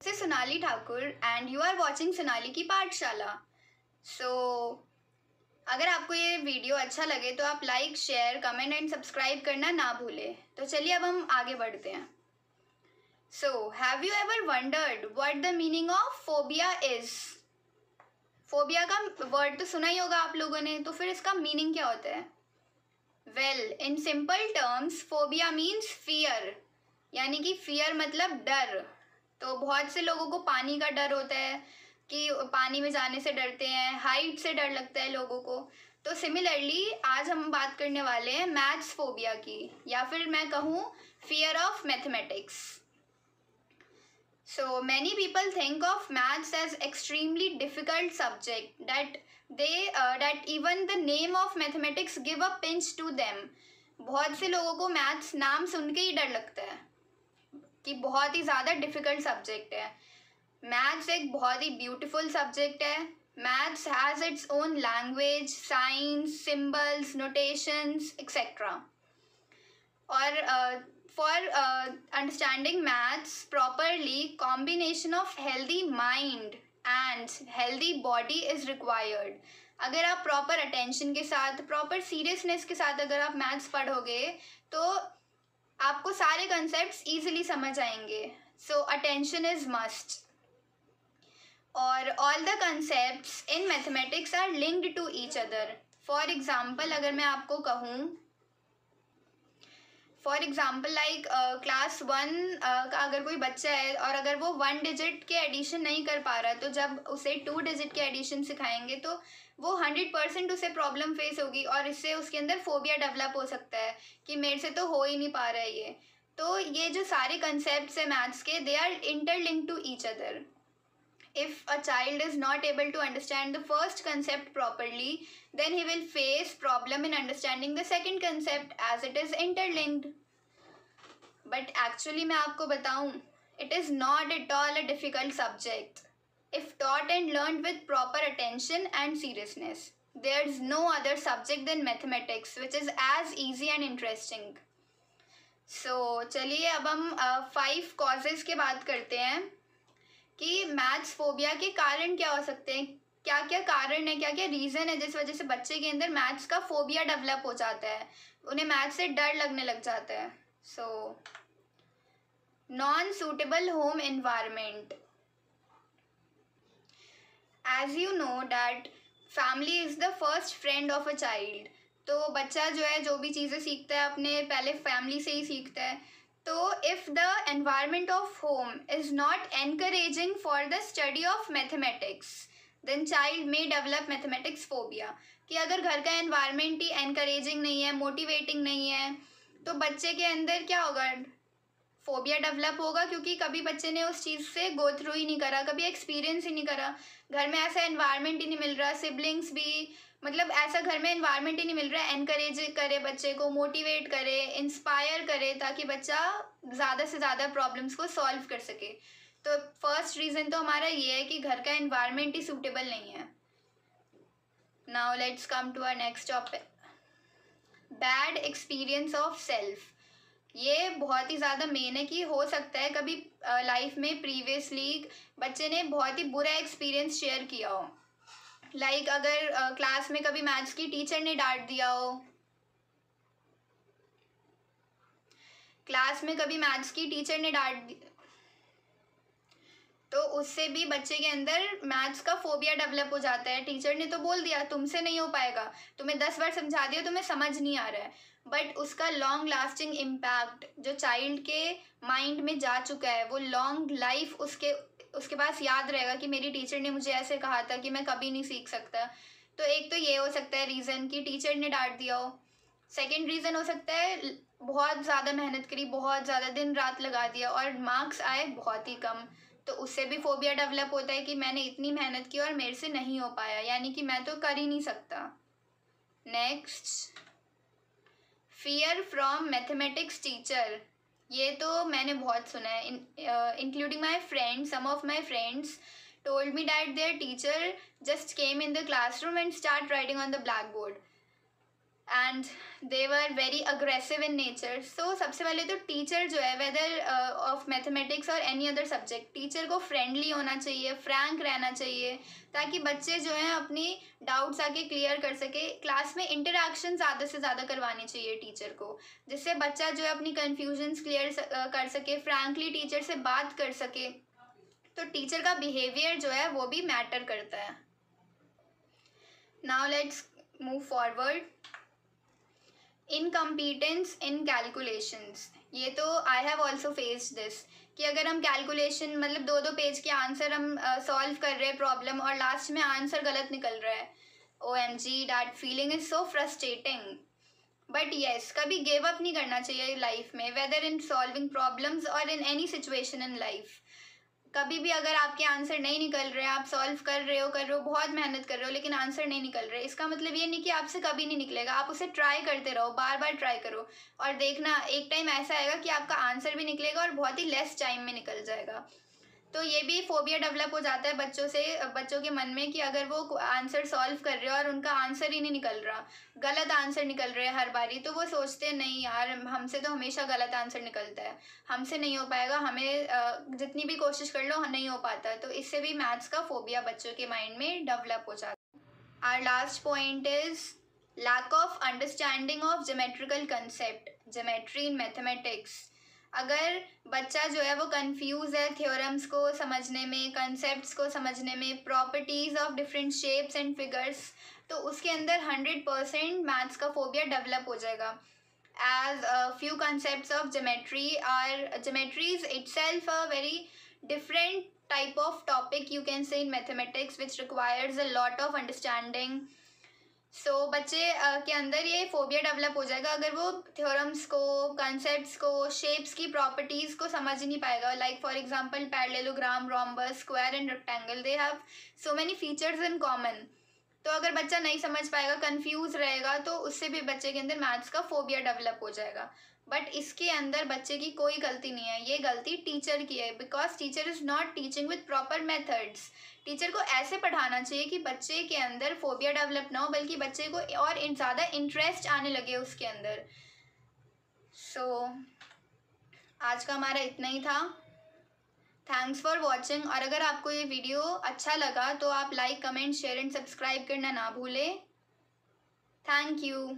This is Sonali Thakur and you are watching Sonali की पाठशाला. So, अगर आपको ये वीडियो अच्छा लगे तो आप like, share, comment and subscribe करना ना भूलें. तो चलिए अब हम आगे बढ़ते हैं. So, have you ever wondered what the meaning of phobia is? Phobia का वर्ड तो सुना ही होगा आप लोगों ने, तो फिर इसका मीनिंग क्या होता है? Well, in simple terms, phobia means fear. यानी कि fear मतलब डर. तो बहुत से लोगों को पानी का डर होता है कि पानी में जाने से डरते हैं, हाइट से डर लगता है लोगों को. तो सिमिलरली आज हम बात करने वाले हैं मैथ्स फोबिया की, या फिर मैं कहूँ fear of mathematics. So many people think of maths as extremely difficult subject that even the name of mathematics give a pinch to them. बहुत से लोगों को मैथ्स नाम सुन के ही डर लगता है कि बहुत ही ज़्यादा डिफ़िकल्ट सब्जेक्ट है. मैथ्स एक बहुत ही ब्यूटीफुल सब्जेक्ट है. Maths has its own language, science, symbols, notations etcetera. और for understanding maths properly, combination of healthy mind and healthy body is required. अगर आप प्रॉपर अटेंशन के साथ, प्रॉपर सीरियसनेस के साथ अगर आप मैथ्स पढ़ोगे तो आपको सारे कंसेप्ट्स ईजिली समझ आएंगे. So attention is must. और all the concepts in mathematics are linked to each other. For example अगर मैं आपको कहूँ, फॉर एग्ज़ाम्पल लाइक क्लास 1 का अगर कोई बच्चा है और अगर वो 1 डिजिट के एडिशन नहीं कर पा रहा, तो जब उसे 2 डिजिट के एडिशन सिखाएंगे तो वो 100% उसे प्रॉब्लम फेस होगी और इससे उसके अंदर फोबिया डेवलप हो सकता है कि मेरे से तो हो ही नहीं पा रहा है ये. तो ये जो सारे कंसेप्ट्स हैं मैथ्स के, they are interlinked to each other. If a child is not able to understand the first concept properly, then he will face problem in understanding the second concept as it is interlinked. But actually मैं आपको बताऊँ, it is not at all a difficult subject. If taught and learned with proper attention and seriousness, there is no other subject than mathematics which is as easy and interesting. So चलिए अब हम 5 causes के बात करते हैं कि maths phobia के कारण क्या हो सकते हैं. क्या क्या कारण है, क्या क्या रीज़न है जिस वजह से बच्चे के अंदर मैथ्स का फोबिया डेवलप हो जाता है, उन्हें मैथ्स से डर लगने लग जाता है. So non suitable home environment. As you know that family is the first friend of a child. तो बच्चा जो है जो भी चीज़ें सीखता है अपने पहले फैमिली से ही सीखता है. तो if the environment of home is not encouraging for the study of mathematics, then child may develop mathematics phobia. कि अगर घर का environment ही encouraging नहीं है, motivating नहीं है, तो बच्चे के अंदर क्या होगा, फोबिया डेवलप होगा, क्योंकि कभी बच्चे ने उस चीज़ से गो थ्रू ही नहीं करा, कभी एक्सपीरियंस ही नहीं करा, घर में ऐसा एनवायरनमेंट ही नहीं मिल रहा, सिबलिंग्स भी मतलब ऐसा घर में एनवायरनमेंट ही नहीं मिल रहा है एनकरेज करे बच्चे को, मोटिवेट करे, इंस्पायर करे ताकि बच्चा ज़्यादा से ज़्यादा प्रॉब्लम्स को सॉल्व कर सके. तो फर्स्ट रीज़न तो हमारा ये है कि घर का एनवायरनमेंट ही सूटेबल नहीं है. Now let's come to our next topic, bad experience of self. ये बहुत ही ज़्यादा मेन है कि हो सकता है कभी लाइफ में प्रीवियसली बच्चे ने बहुत ही बुरा एक्सपीरियंस शेयर किया हो. लाइक अगर क्लास में कभी मैथ्स की टीचर ने डांट दिया हो, क्लास में कभी मैथ्स की टीचर ने डांट तो उससे भी बच्चे के अंदर मैथ्स का फोबिया डेवलप हो जाता है. टीचर ने तो बोल दिया तुमसे नहीं हो पाएगा, तुम्हें 10 बार समझा दिया, तुम्हें समझ नहीं आ रहा है, बट उसका लॉन्ग लास्टिंग इम्पैक्ट जो चाइल्ड के माइंड में जा चुका है, वो लॉन्ग लाइफ उसके पास याद रहेगा कि मेरी टीचर ने मुझे ऐसे कहा था कि मैं कभी नहीं सीख सकता. तो एक तो ये हो सकता है रीज़न कि टीचर ने डांट दिया हो. सेकेंड रीज़न हो सकता है बहुत ज़्यादा मेहनत करी, बहुत ज़्यादा दिन रात लगा दिया और मार्क्स आए बहुत ही कम, तो उससे भी फोबिया डेवलप होता है कि मैंने इतनी मेहनत की और मेरे से नहीं हो पाया, यानी कि मैं तो कर ही नहीं सकता. Next, fear from mathematics teacher. ये तो मैंने बहुत सुना है, including my friends. Some of my friends told me that their teacher just came in the classroom and start writing on the blackboard. And they were very aggressive in nature. So सबसे पहले तो teacher जो है, whether of mathematics और any other subject, teacher को friendly होना चाहिए, Frank रहना चाहिए, ताकि बच्चे जो हैं अपनी डाउट्स आके क्लियर कर सके. क्लास में इंटरेक्शन ज़्यादा से ज़्यादा करवानी चाहिए टीचर को, जिससे बच्चा जो है अपनी कन्फ्यूजन्स क्लियर कर सके, फ्रैंकली टीचर से बात कर सके. तो टीचर का बिहेवियर जो है वो भी मैटर करता है. Now let's move forward. Incompetence in calculations. ये तो I have also faced this, कि अगर हम कैलकुलेशन मतलब 2-2 पेज के आंसर हम सॉल्व कर रहे हैं प्रॉब्लम, और लास्ट में आंसर गलत निकल रहा है. OMG, that feeling is so frustrating. But yes, कभी गिव अप नहीं करना चाहिए लाइफ में, वेदर इन सॉल्विंग प्रॉब्लम्स और in any situation in life. कभी भी अगर आपके आंसर नहीं निकल रहे, आप सॉल्व कर रहे हो, बहुत मेहनत कर रहे हो, लेकिन आंसर नहीं निकल रहे, इसका मतलब ये नहीं कि आपसे कभी नहीं निकलेगा. आप उसे ट्राई करते रहो, बार बार ट्राई करो, और देखना एक टाइम ऐसा आएगा कि आपका आंसर भी निकलेगा और बहुत ही लेस टाइम में निकल जाएगा. तो ये भी फोबिया डेवलप हो जाता है बच्चों के मन में, कि अगर वो आंसर सॉल्व कर रहे हो और उनका आंसर ही नहीं निकल रहा, गलत आंसर निकल रहे हैं हर बारी, तो वो सोचते हैं नहीं यार, हमसे तो हमेशा गलत आंसर निकलता है, हमसे नहीं हो पाएगा, हमें जितनी भी कोशिश कर लो नहीं हो पाता. तो इससे भी मैथ्स का फोबिया बच्चों के माइंड में डेवलप हो जाता है. Our last point is lack of understanding of geometrical concept, geometry in mathematics. अगर बच्चा जो है वो कंफ्यूज है थ्योरम्स को समझने में, कंसेप्ट्स को समझने में, properties of different shapes and figures, तो उसके अंदर 100% मैथ्स का फोबिया डेवलप हो जाएगा. as few concepts of geometry is itself a very different type of topic, you can say, in mathematics, which requires a lot of understanding. सो बच्चे के अंदर ये फोबिया डेवलप हो जाएगा अगर वो थ्योरम्स को, कंसेप्ट्स को, शेप्स की प्रॉपर्टीज़ को समझ ही नहीं पाएगा. Like for example parallelogram, rhombus, square and rectangle, they have so many features in common. तो अगर बच्चा नहीं समझ पाएगा, कंफ्यूज रहेगा, तो उससे भी बच्चे के अंदर मैथ्स का फोबिया डेवलप हो जाएगा. बट इसके अंदर बच्चे की कोई गलती नहीं है, ये गलती टीचर की है, because teacher is not teaching with proper methods. Teacher को ऐसे पढ़ाना चाहिए कि बच्चे के अंदर फोबिया डेवलप ना हो, बल्कि बच्चे को और ज़्यादा इंटरेस्ट आने लगे उसके अंदर. सो आज का हमारा इतना ही था. Thanks for watching. और अगर आपको ये वीडियो अच्छा लगा तो आप like, comment, share and subscribe करना ना भूलें. Thank you.